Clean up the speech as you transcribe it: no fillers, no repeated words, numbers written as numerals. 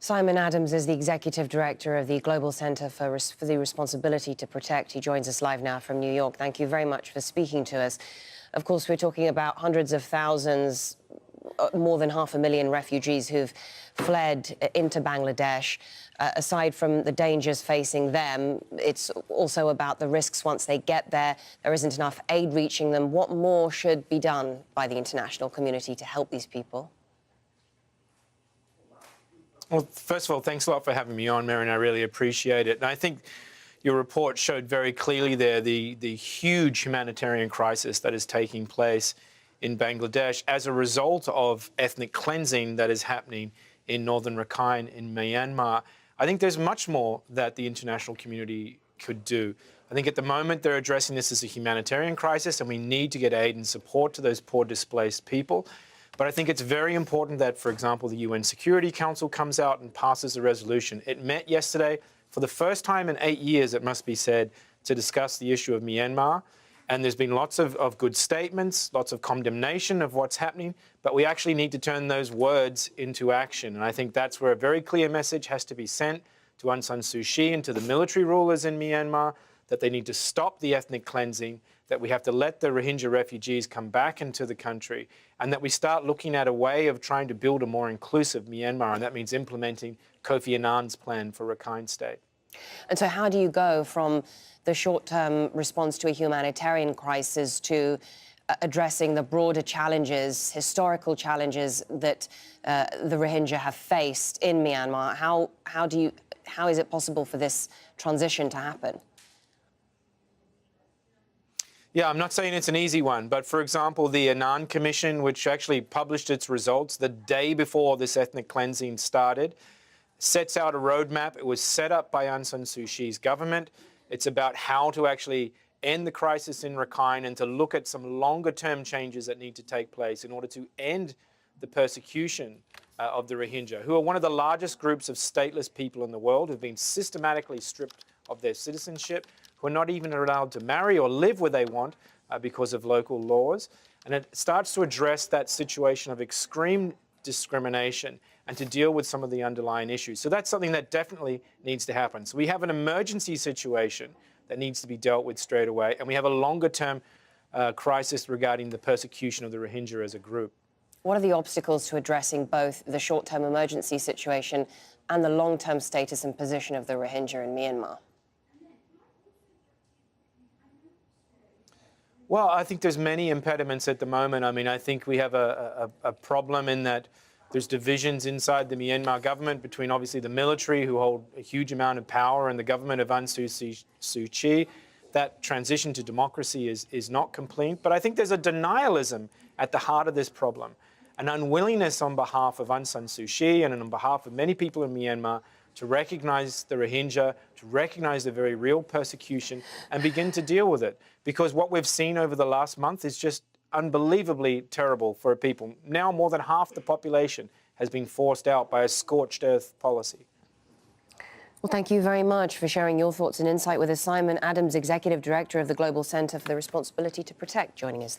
Simon Adams is the Executive Director of the Global Centre for the Responsibility to Protect. He joins us live now from New York. Thank you very much for speaking to us. Of course, we're talking about hundreds of thousands, more than 500,000 refugees who've fled into Bangladesh. Aside from the dangers facing them, it's also about the risks once they get there. There isn't enough aid reaching them. What more should be done by the international community to help these people? Well, first of all, thanks a lot for having me on, Marion. I really appreciate it. And I think your report showed very clearly there the huge humanitarian crisis that is taking place in Bangladesh as a result of ethnic cleansing that is happening in northern Rakhine in Myanmar. I think there's much more that the international community could do. I think at the moment they're addressing this as a humanitarian crisis, and we need to get aid and support to those poor displaced people. But I think it's very important that, for example, the UN Security Council comes out and passes a resolution. It met yesterday for the first time in 8 years, it must be said, to discuss the issue of Myanmar. And there's been lots of good statements, lots of condemnation of what's happening, but we actually need to turn those words into action. And I think that's where a very clear message has to be sent to Aung San Suu Kyi and to the military rulers in Myanmar that they need to stop the ethnic cleansing, that we have to let the Rohingya refugees come back into the country, and that we start looking at a way of trying to build a more inclusive Myanmar, and that means implementing Kofi Annan's plan for Rakhine State. And so how do you go from the short-term response to a humanitarian crisis to addressing the broader challenges, historical challenges that the Rohingya have faced in Myanmar? How is it possible for this transition to happen? Yeah, I'm not saying it's an easy one, but for example, the Annan Commission, which actually published its results the day before this ethnic cleansing started, sets out a roadmap. It was set up by Aung San Suu Kyi's government. It's about how to actually end the crisis in Rakhine and to look at some longer-term changes that need to take place in order to end the persecution of the Rohingya, who are one of the largest groups of stateless people in the world, who've been systematically stripped of their citizenship, who are not even allowed to marry or live where they want because of local laws. And it starts to address that situation of extreme discrimination and to deal with some of the underlying issues. So that's something that definitely needs to happen. So we have an emergency situation that needs to be dealt with straight away, and we have a longer-term crisis regarding the persecution of the Rohingya as a group. What are the obstacles to addressing both the short-term emergency situation and the long-term status and position of the Rohingya in Myanmar? Well, I think there's many impediments at the moment. I mean, I think we have a problem in that there's divisions inside the Myanmar government between obviously the military, who hold a huge amount of power, and the government of Aung San Suu Kyi. That transition to democracy is not complete. But I think there's a denialism at the heart of this problem, an unwillingness on behalf of Aung San Suu Kyi and on behalf of many people in Myanmar to recognize the Rohingya, to recognize the very real persecution and begin to deal with it. Because what we've seen over the last month is just unbelievably terrible for people. Now more than half the population has been forced out by a scorched earth policy. Well, thank you very much for sharing your thoughts and insight with us. Simon Adams, Executive Director of the Global Centre for the Responsibility to Protect, joining us.